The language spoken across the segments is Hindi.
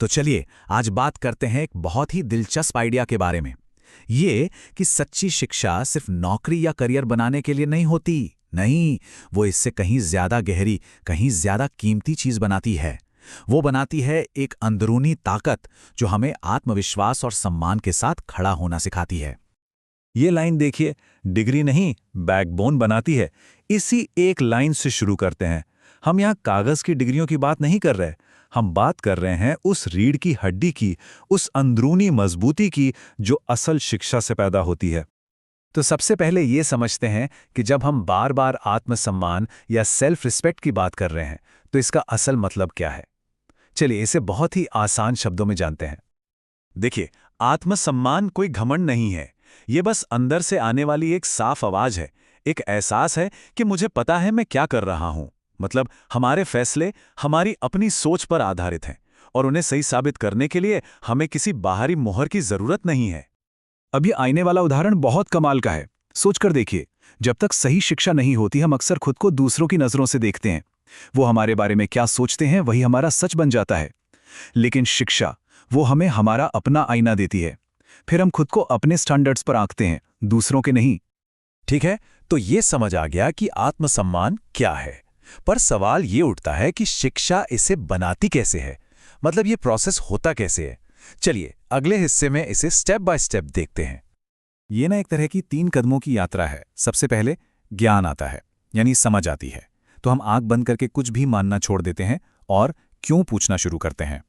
तो चलिए आज बात करते हैं एक बहुत ही दिलचस्प आइडिया के बारे में। ये कि सच्ची शिक्षा सिर्फ नौकरी या करियर बनाने के लिए नहीं होती। नहीं, वो इससे कहीं ज्यादा गहरी, कहीं ज्यादा कीमती चीज बनाती है। वो बनाती है एक अंदरूनी ताकत जो हमें आत्मविश्वास और सम्मान के साथ खड़ा होना सिखाती है। ये लाइन देखिए, डिग्री नहीं बैकबोन बनाती है। इसी एक लाइन से शुरू करते हैं। हम यहाँ कागज की डिग्रियों की बात नहीं कर रहे, हम बात कर रहे हैं उस रीढ़ की हड्डी की, उस अंदरूनी मजबूती की जो असल शिक्षा से पैदा होती है। तो सबसे पहले ये समझते हैं कि जब हम बार बार आत्मसम्मान या सेल्फ रिस्पेक्ट की बात कर रहे हैं तो इसका असल मतलब क्या है। चलिए इसे बहुत ही आसान शब्दों में जानते हैं। देखिए, आत्मसम्मान कोई घमंड नहीं है। ये बस अंदर से आने वाली एक साफ आवाज है, एक एहसास है कि मुझे पता है मैं क्या कर रहा हूं। मतलब हमारे फैसले हमारी अपनी सोच पर आधारित हैं और उन्हें सही साबित करने के लिए हमें किसी बाहरी मोहर की जरूरत नहीं है। अब ये आईने वाला उदाहरण बहुत कमाल का है। सोचकर देखिए, जब तक सही शिक्षा नहीं होती हम अक्सर खुद को दूसरों की नजरों से देखते हैं। वो हमारे बारे में क्या सोचते हैं वही हमारा सच बन जाता है। लेकिन शिक्षा वो हमें हमारा अपना आईना देती है। फिर हम खुद को अपने स्टैंडर्ड्स पर आंकते हैं, दूसरों के नहीं। ठीक है, तो ये समझ आ गया कि आत्मसम्मान क्या है। पर सवाल ये उठता है कि शिक्षा इसे बनाती कैसे है। मतलब ये प्रोसेस होता कैसे है। चलिए अगले हिस्से में इसे स्टेप बाय स्टेप देखते हैं। ये ना एक तरह की 3 कदमों की यात्रा है। सबसे पहले ज्ञान आता है, यानी समझ आती है। तो हम आंख बंद करके कुछ भी मानना छोड़ देते हैं और क्यों पूछना शुरू करते हैं।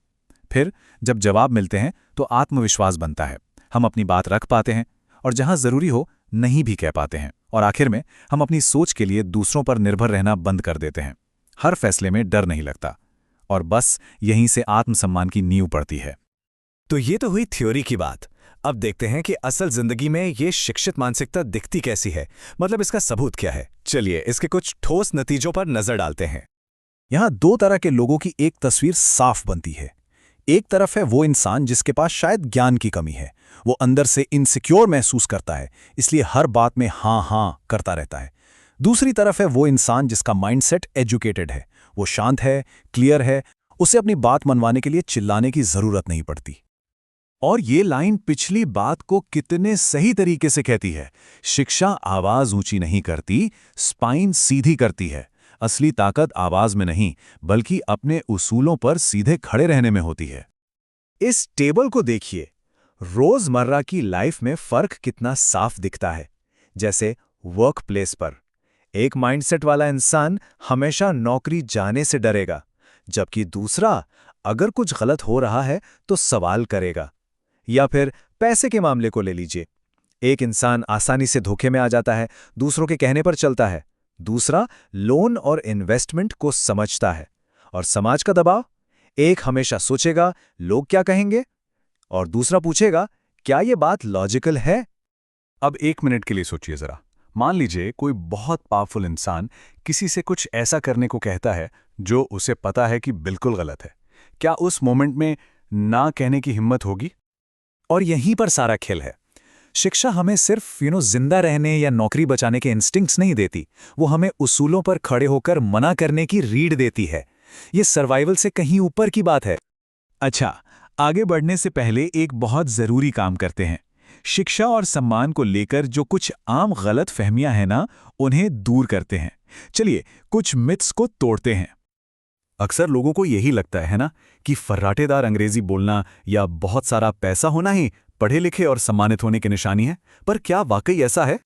फिर जब जवाब मिलते हैं तो आत्मविश्वास बनता है। हम अपनी बात रख पाते हैं और जहां जरूरी हो नहीं भी कह पाते हैं। और आखिर में हम अपनी सोच के लिए दूसरों पर निर्भर रहना बंद कर देते हैं। हर फैसले में डर नहीं लगता। और बस यहीं से आत्मसम्मान की नींव पड़ती है। तो ये तो हुई थ्योरी की बात। अब देखते हैं कि असल जिंदगी में ये शिक्षित मानसिकता दिखती कैसी है। मतलब इसका सबूत क्या है। चलिए इसके कुछ ठोस नतीजों पर नजर डालते हैं। यहां 2 तरह के लोगों की एक तस्वीर साफ बनती है। एक तरफ है वो इंसान जिसके पास शायद ज्ञान की कमी है। वो अंदर से इनसिक्योर महसूस करता है, इसलिए हर बात में हाँ हाँ करता रहता है। दूसरी तरफ है वो इंसान जिसका माइंडसेट एजुकेटेड है। वो शांत है, क्लियर है, उसे अपनी बात मनवाने के लिए चिल्लाने की जरूरत नहीं पड़ती। और ये लाइन पिछली बात को कितने सही तरीके से कहती है। शिक्षा आवाज ऊंची नहीं करती, स्पाइन सीधी करती है। असली ताकत आवाज में नहीं, बल्कि अपने उसूलों पर सीधे खड़े रहने में होती है। इस टेबल को देखिए, रोजमर्रा की लाइफ में फर्क कितना साफ दिखता है। जैसे वर्क प्लेस पर एक माइंडसेट वाला इंसान हमेशा नौकरी जाने से डरेगा, जबकि दूसरा अगर कुछ गलत हो रहा है तो सवाल करेगा। या फिर पैसे के मामले को ले लीजिए, एक इंसान आसानी से धोखे में आ जाता है, दूसरों के कहने पर चलता है। दूसरा लोन और इन्वेस्टमेंट को समझता है। और समाज का दबाव, एक हमेशा सोचेगा लोग क्या कहेंगे, और दूसरा पूछेगा क्या ये बात लॉजिकल है। अब 1 मिनट के लिए सोचिए जरा। मान लीजिए कोई बहुत पावरफुल इंसान किसी से कुछ ऐसा करने को कहता है जो उसे पता है कि बिल्कुल गलत है। क्या उस मोमेंट में ना कहने की हिम्मत होगी? और यहीं पर सारा खेल है। शिक्षा हमें सिर्फ जिंदा रहने या नौकरी बचाने के इंस्टिंक्ट्स नहीं देती, वो हमें उसूलों पर खड़े होकर मना करने की रीढ़ देती है। ये सर्वाइवल से कहीं ऊपर की बात है। अच्छा, आगे बढ़ने से पहले एक बहुत जरूरी काम करते हैं। शिक्षा और सम्मान को लेकर जो कुछ आम गलत फहमियां हैं ना, उन्हें दूर करते हैं। चलिए कुछ मिथ्स को तोड़ते हैं। अक्सर लोगों को यही लगता है ना कि फर्राटेदार अंग्रेजी बोलना या बहुत सारा पैसा होना ही पढ़े लिखे और सम्मानित होने की निशानी है। पर क्या वाकई ऐसा है?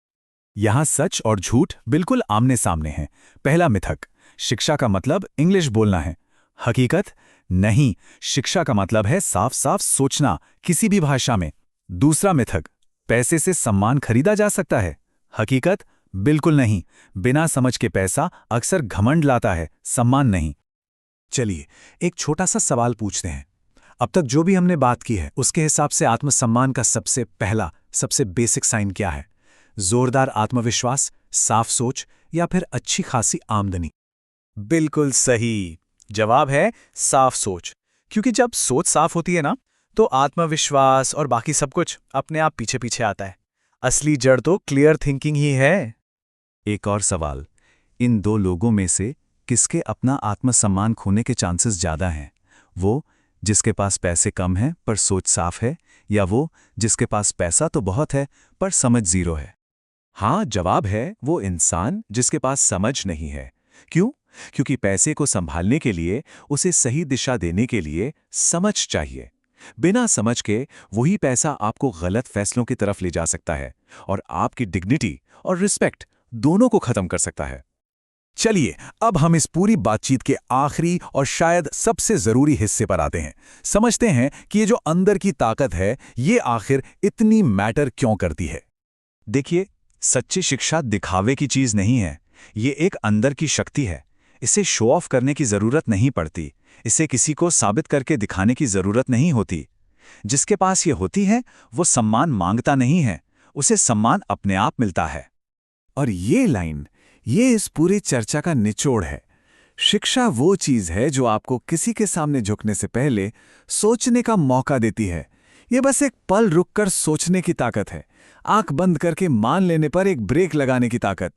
यहां सच और झूठ बिल्कुल आमने सामने हैं। पहला मिथक, शिक्षा का मतलब इंग्लिश बोलना है। हकीकत, नहीं, शिक्षा का मतलब है साफ साफ सोचना किसी भी भाषा में। दूसरा मिथक, पैसे से सम्मान खरीदा जा सकता है। हकीकत, बिल्कुल नहीं, बिना समझ के पैसा अक्सर घमंड लाता है, सम्मान नहीं। चलिए एक छोटा सा सवाल पूछते हैं। अब तक जो भी हमने बात की है उसके हिसाब से आत्मसम्मान का सबसे पहला, सबसे बेसिक साइन क्या है? जोरदार आत्मविश्वास, साफ सोच, या फिर अच्छी खासी आमदनी? बिल्कुल सही जवाब है साफ सोच। क्योंकि जब सोच साफ होती है ना, तो आत्मविश्वास और बाकी सब कुछ अपने आप पीछे पीछे आता है। असली जड़ तो क्लियर थिंकिंग ही है। एक और सवाल, इन 2 लोगों में से किसके अपना आत्मसम्मान खोने के चांसेस ज्यादा हैं? वो जिसके पास पैसे कम हैं पर सोच साफ है, या वो जिसके पास पैसा तो बहुत है पर समझ जीरो है? हाँ, जवाब है वो इंसान जिसके पास समझ नहीं है। क्यों? क्योंकि पैसे को संभालने के लिए, उसे सही दिशा देने के लिए समझ चाहिए। बिना समझ के वही पैसा आपको गलत फैसलों की तरफ ले जा सकता है और आपकी डिग्निटी और रिस्पेक्ट दोनों को खत्म कर सकता है। चलिए, अब हम इस पूरी बातचीत के आखिरी और शायद सबसे जरूरी हिस्से पर आते हैं। समझते हैं कि ये जो अंदर की ताकत है, ये आखिर इतनी मैटर क्यों करती है। देखिए, सच्ची शिक्षा दिखावे की चीज नहीं है। ये एक अंदर की शक्ति है। इसे शो ऑफ करने की जरूरत नहीं पड़ती। इसे किसी को साबित करके दिखाने की जरूरत नहीं होती। जिसके पास ये होती है, वो सम्मान मांगता नहीं है, उसे सम्मान अपने आप मिलता है। और ये लाइन, ये इस पूरी चर्चा का निचोड़ है। शिक्षा वो चीज है जो आपको किसी के सामने झुकने से पहले सोचने का मौका देती है। ये बस एक पल रुककर सोचने की ताकत है, आंख बंद करके मान लेने पर एक ब्रेक लगाने की ताकत।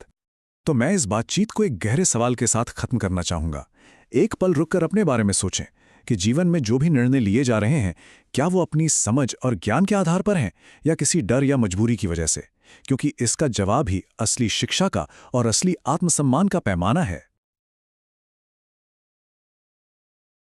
तो मैं इस बातचीत को एक गहरे सवाल के साथ खत्म करना चाहूंगा। एक पल रुककर अपने बारे में सोचें कि जीवन में जो भी निर्णय लिए जा रहे हैं, क्या वो अपनी समझ और ज्ञान के आधार पर हैं या किसी डर या मजबूरी की वजह से? क्योंकि इसका जवाब ही असली शिक्षा का और असली आत्मसम्मान का पैमाना है।